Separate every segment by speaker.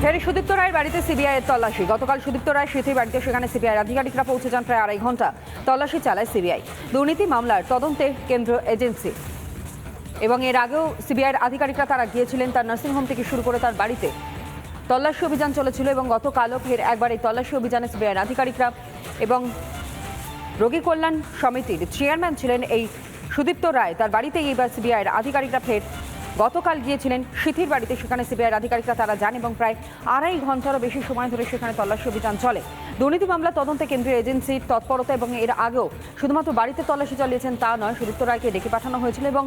Speaker 1: ফের সুদীপ্ত রায়ের বাড়িতে সিবিআই এর তল্লাশি। গতকাল সুদীপ্ত রায় স্মৃতির বাড়িতে, সেখানে সিবিআই আধিকারিকরা পৌঁছে যান। প্রায় আড়াই ঘন্টা তল্লাশি চালায় সিবিআই। দুর্নীতি মামলার তদন্তে কেন্দ্রীয় এজেন্সি এবং এর আগেও সিবিআইয়ের আধিকারিকরা তারা গিয়েছিলেন তার নার্সিংহোম থেকে শুরু করে তার বাড়িতে। তল্লাশি অভিযান চলেছিল এবং গতকালও ফের একবার এই তল্লাশি অভিযানে সিবিআইয়ের আধিকারিকরা এবং রোগী কল্যাণ সমিতির চেয়ারম্যান ছিলেন এই সুদীপ্ত রায়, তার বাড়িতেই এবার সিবিআইয়ের আধিকারিকরা ফের গতকাল গিয়েছিলেন স্মৃতির বাড়িতে। সেখানে সিবিআইয়ের আধিকারিকরা তারা যান এবং প্রায় আড়াই ঘন্টারও বেশি সময় ধরে সেখানে তল্লাশি অভিযান চলে। দুর্নীতি মামলা তদন্তে কেন্দ্রীয় এজেন্সির তৎপরতা এবং এর আগেও শুধুমাত্র বাড়িতে তল্লাশি চালিয়েছেন তা নয়, সুদীপ্ত রায়কে ডেকে পাঠানো হয়েছিল এবং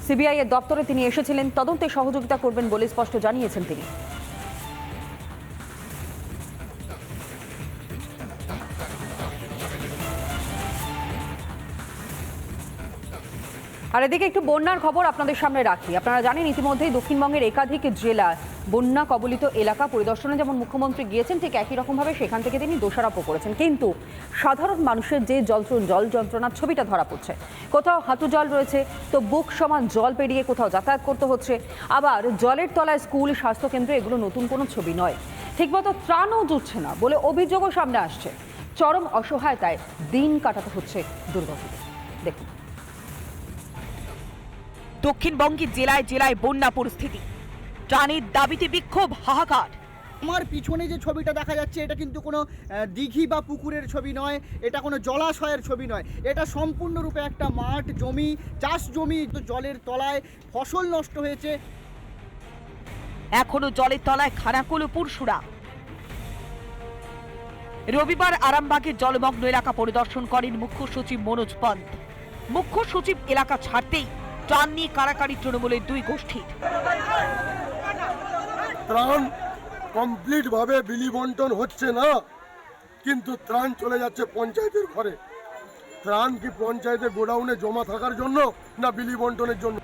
Speaker 1: সিবিআই এর দপ্তরে তিনি এসেছিলেন, তদন্তে সহযোগিতা করবেন বলে স্পষ্ট জানিয়েছেন তিনি। আর এদিকে একটু বন্যার খবর আপনাদের সামনে রাখি। আপনারা জানেন ইতিমধ্যেই দক্ষিণবঙ্গের একাধিক জেলা বন্যা কবলিত এলাকা পরিদর্শনে যেমন মুখ্যমন্ত্রী গিয়েছেন, ঠিক একই রকমভাবে সেখান থেকে তিনি দোষারোপও করেছেন। কিন্তু সাধারণ মানুষের যে জল যন্ত্রণার ছবিটা ধরা পড়ছে, কোথাও হাঁটু জল রয়েছে তো বুক সমান জল পেরিয়ে কোথাও যাতায়াত করতে হচ্ছে, আবার জলের তলায় স্কুল, স্বাস্থ্যকেন্দ্র, এগুলো নতুন কোনো ছবি নয়। ঠিকমতো ত্রাণও জুটছে না বলে অভিযোগও সামনে আসছে। চরম অসহায়তায় দিন কাটাতে হচ্ছে দুর্গতদের। দেখুন,
Speaker 2: দক্ষিণবঙ্গের জেলায় জেলায় বন্যা পরিস্থিতি, ত্রাণের দাবিতে বিক্ষোভ, হাহাকার।
Speaker 3: আমার পিছনে যে ছবিটা দেখা যাচ্ছে এটা কিন্তু কোনো দিঘি বা পুকুরের ছবি নয়, এটা কোনো জলাশয়ের ছবি নয়, এটা সম্পূর্ণরূপে একটা মাঠ, জমি, চাষ জমি, জলের তলায় ফসল নষ্ট হয়েছে।
Speaker 2: এখনো জলের তলায় খানাকুল ও পুরসুরা। রবিবার আরামবাগের জলমগ্ন এলাকা পরিদর্শন করেন মুখ্য সচিব মনোজ পন্ত। মুখ্য সচিব এলাকা ছাড়তেই ত্রাণ নিয়ে কারাকারি তৃণমূলের দুই গোষ্ঠীর।
Speaker 4: ত্রাণ কমপ্লিট ভাবে বিলি বন্টন হচ্ছে না, কিন্তু ত্রাণ চলে যাচ্ছে পঞ্চায়েতের ঘরে। ত্রাণ কি পঞ্চায়েতের গোডাউনে জমা থাকার জন্য না বিলি বন্টনের জন্য?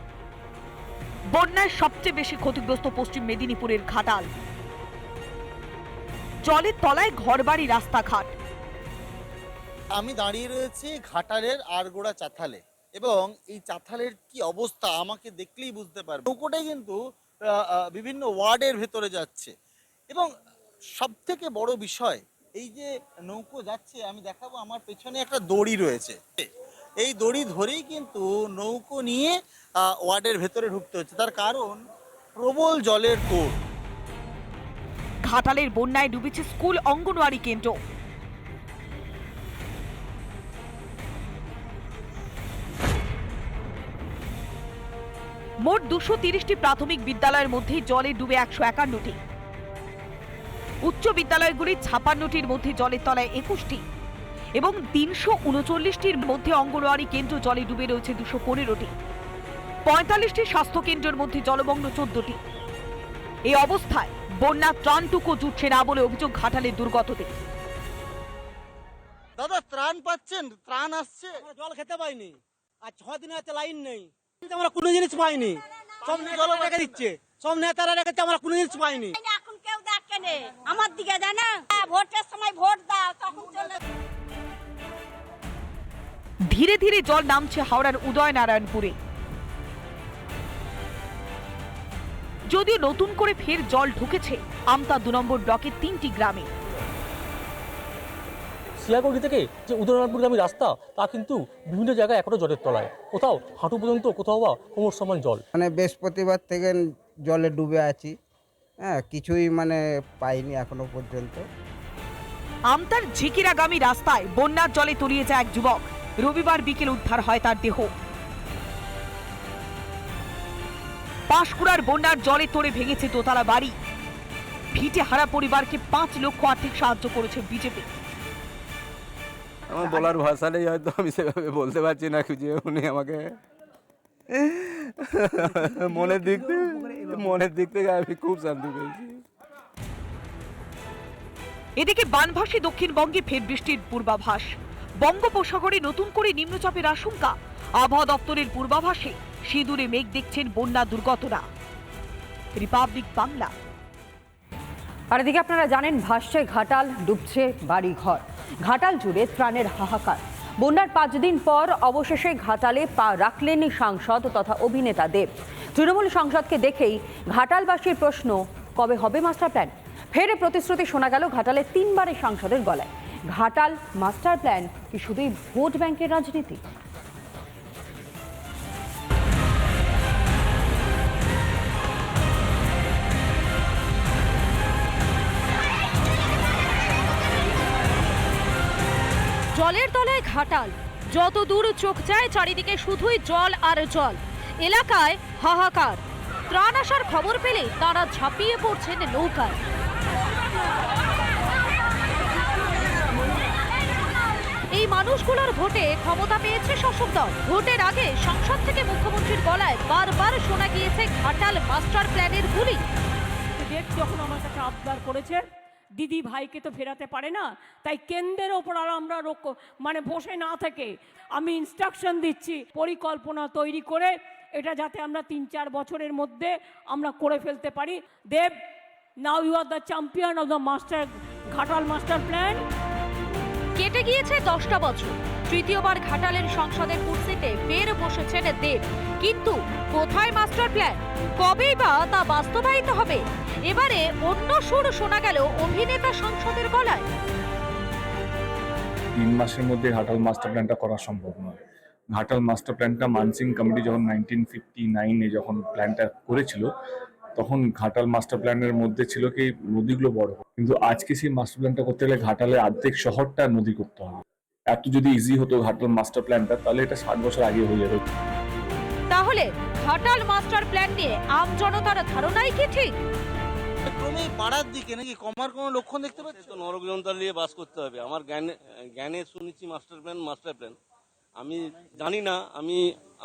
Speaker 2: বন্যায় সবচেয়ে বেশি ক্ষতিগ্রস্ত পশ্চিম মেদিনীপুরের ঘাটাল। জলের তলায় ঘরবাড়ি, রাস্তাঘাট।
Speaker 5: আমি দাঁড়িয়ে রয়েছি ঘাটালের আরগোড়া চাথালে, এবং এই চাথালের কি অবস্থা আমাকে দেখলেই বুঝতে পারবে। নৌকোটাই কিন্তু বিভিন্ন ওয়ার্ডের ভেতরে যাচ্ছে, এবং সব থেকে বড় বিষয় এই যে নৌকো যাচ্ছে, আমি দেখাবো আমার পেছনে একটা দড়ি রয়েছে, এই দড়ি ধরেই কিন্তু নৌকো নিয়ে ওয়ার্ডের ভেতরে ঢুকতে হচ্ছে। তার কারণ প্রবল জলের তোড়।
Speaker 2: ঘাটালের বন্যায় ডুবেছে স্কুল, অঙ্গনওয়াড়ি কেন্দ্র। মোট 230টি প্রাথমিক বিদ্যালয়ের মধ্যে জলে ডুবে 151টি। উচ্চ বিদ্যালয়গুলির 56টির মধ্যে জলের তলায় 21টি এবং 339টির মধ্যে অঙ্গনওয়াড়ি কেন্দ্র জলে ডুবে রয়েছে 215টি। 45টি স্বাস্থ্য কেন্দ্রের মধ্যে জলমগ্ন 14টি। এই অবস্থায় বন্যা ত্রাণটুকু জুটছে না বলে অভিযোগ ঘাটালের দুর্গতদের।
Speaker 5: দাদা, ত্রাণ পাচ্ছেন? ত্রাণ আসছে?
Speaker 6: জল খেতে পাইনি, আর 6 দিন হচ্ছে লাইন নেই, আমরা কোনো জিনিস পাইনি। সব নেতারা রেখে দিচ্ছে, সব নেতারা রেখেছে, আমরা কোনো জিনিস পাইনি।
Speaker 7: এখন কেউ দেখে নে আমার দিকে, জানা ভোটের সময় ভোট দাও তখন চলে।
Speaker 2: ধীরে ধীরে জল নামছে হাওড়ার উদয়নারায়ণপুরে। যদিও নতুন করে ফের জল ঢুকেছে আমতা 2 নম্বর ব্লকের 3টি গ্রামে।
Speaker 8: শিয়াগড়ি থেকে যে উদয়নারায়ণপুরগামী রাস্তা, তা কিন্তু বিভিন্ন জায়গায় এখনো জলের তলায়, কোথাও হাঁটু পর্যন্ত, কোথাও বা কোমর সমান জল।
Speaker 9: মানে বৃহস্পতিবার থেকে জলে ডুবে আছি, কিছুই পাইনি এখনো পর্যন্ত।
Speaker 2: আমতার ঝিকিরাগামী রাস্তায় বন্যার জলে তলিয়ে যায় এক যুবক। রবিবার বিকেল উদ্ধার হয় তার দেহ। পাঁশকুড়ার বন্যার জলে তোড়ে ভেঙেছে দোতলা বাড়ি। ভিটে হারা পরিবারকে 5 লক্ষ আর্থিক সাহায্য করেছে বিজেপি।
Speaker 10: আমার বলার ভাষা নেই, হয়তো আমি সেভাবে বলতে পারছি না খুঁজে। উনি আমাকে মনের দিক থেকে আমি খুব শান্তি পেয়েছি।
Speaker 2: এদিকে বানভাসী দক্ষিণবঙ্গে ফের বৃষ্টির পূর্বাভাস। বঙ্গোপসাগরে নতুন করে নিম্নচাপের আশঙ্কা। আবহাওয়া দপ্তরের পূর্বাভাসে সিঁদুরে মেঘ দেখছেন বন্যা দুর্গতরা। রিপাবলিক বাংলা।
Speaker 1: আর এদিকে আপনারা জানেন ভাসছে ঘাটাল, ডুবছে বাড়িঘর। ঘাটাল জুড়ে ত্রাণের হাহাকার। বন্যার 5 দিন পর অবশেষে ঘাটালে পা রাখলেন সাংসদ তথা অভিনেতা দেব। তৃণমূল সাংসদকে দেখেই ঘাটালবাসীর প্রশ্ন, কবে হবে মাস্টার প্ল্যান? ফের প্রতিশ্রুতি শোনা গেল ঘাটালে 3 বারের সাংসদের গলায়। ঘাটাল মাস্টার প্ল্যান কি শুধুই ভোট ব্যাংকের রাজনীতি?
Speaker 2: জলের তলায় ঘাটাল, যত দূর চোখ যায় চারিদিকে শুধুই জল আর জল। এলাকায় হাহাকার। ত্রাণ আসার খবর পেলে তারা ঝাঁপিয়ে পড়ছেন নৌকায়। এই মানুষগুলোর ভোটে ক্ষমতা পেয়েছে শাসক দল। ভোটের আগে সংসদ থেকে মুখ্যমন্ত্রীর গলায় বারবার শোনা গিয়েছে ঘাটাল মাস্টার প্ল্যানের বুলি।
Speaker 11: দেব যখন আমার কাছে আবদার করেছে, দিদি ভাইকে তো ফেরাতে পারে না, তাই কেন্দ্রের ওপর আর আমরা বসে না থেকে আমি ইনস্ট্রাকশন দিচ্ছি পরিকল্পনা তৈরি করে এটা যাতে আমরা 3-4 বছরের মধ্যে আমরা করে ফেলতে পারি। Dev, now you are the champion of the Ghatal master plan.
Speaker 2: কেটে গিয়েছে 10টা বছর। তৃতীয়বার ঘাটালের সংসদের কুর্সিতে ফের বসেছেন দেব, কিন্তু কোথায় মাস্টার প্ল্যান? কবেই বা তা বাস্তবায়িত হবে? এবারে অন্য সুর শোনা গেল অভিনেতা সংসদের গলায়।
Speaker 12: 3 মাসের মধ্যে ঘাটাল মাস্টার প্ল্যানটা করা সম্ভব নয়। ঘাটাল মাস্টার প্ল্যানটা মানসিং কমিটি যখন 1959-এ যখন প্ল্যানটা করেছিল, তখন ঘাটাল মাস্টার প্ল্যানের মধ্যে ছিল কি নদীগুলো বড়, কিন্তু আজকে সেই মাস্টার প্ল্যানটা করতে গেলে ঘাটালের অর্ধেক শহরটা নদী করতে হবে। এত যদি ইজি হতো ঘাটাল মাস্টার প্ল্যানটা, তাহলে এটা 60 বছর আগে হয়ে যেত।
Speaker 2: তাহলে ঘাটাল মাস্টার প্ল্যান নিয়ে আম জনতার ধারণাই কি ঠিক?
Speaker 5: ক্রমেই বাড়ার দিকে নাকি কমার কোনো লক্ষণ দেখতে পাচ্ছি?
Speaker 6: তো নরকযন্ত্র নিয়ে বাস করতে হবে। আমার জ্ঞানে শুনেছি মাস্টার প্ল্যান আমি জানি না, আমি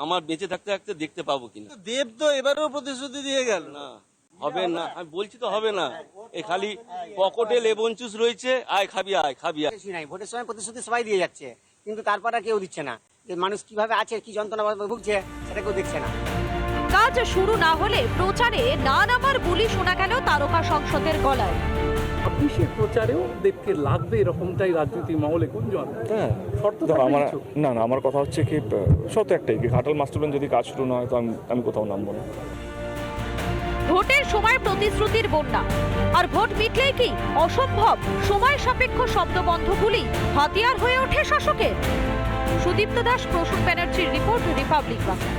Speaker 6: আমার বেঁচে থাকতে থাকতে দেখতে পাবো কিনা।
Speaker 5: দেব তো এবারেও প্রতিশ্রুতি দিয়ে গেল
Speaker 6: না, হবে না, আমি বলছি তো হবে না। এই খালি পকেটে লেবন চুস রয়েছে, আয় খাবি আয় খাবি আয়। নাই, ভোটের সময় প্রতিশ্রুতি সবাই দিয়ে যাচ্ছে, কিন্তু তারপর আর কেউ দিচ্ছে না। যে মানুষ কিভাবে আছে, কি যন্ত্রণা ভুগছে, সেটা কেউ দেখছে না।
Speaker 2: কাজ শুরু না হলে প্রচারে না নামার বুলি শোনা গেল তারকা সংসদের গলায়।
Speaker 8: অফিসের প্রচারেও দেবকে লাগবে এরকমটাই রাজনীতি মহলে গুঞ্জন।
Speaker 12: হ্যাঁ,
Speaker 8: শর্ত
Speaker 12: আমার না আমার কথা হচ্ছে কি, শর্ত একটাই, ঘাটাল মাস্টার প্ল্যান যদি কাজ শুরু না হয় তো আমি কোথাও নামবো না।
Speaker 2: ভোটের সময় প্রতিশ্রুতির বন্যা, আর ভোট মিটলেই কি অসম্ভব সময় সাপেক্ষ শব্দবন্ধগুলি হাতিয়ার হয়ে ওঠে শাসকের। সুদীপ্ত দাস, প্রসূন ব্যানার্জির রিপোর্ট, রিপাবলিক বাংলা।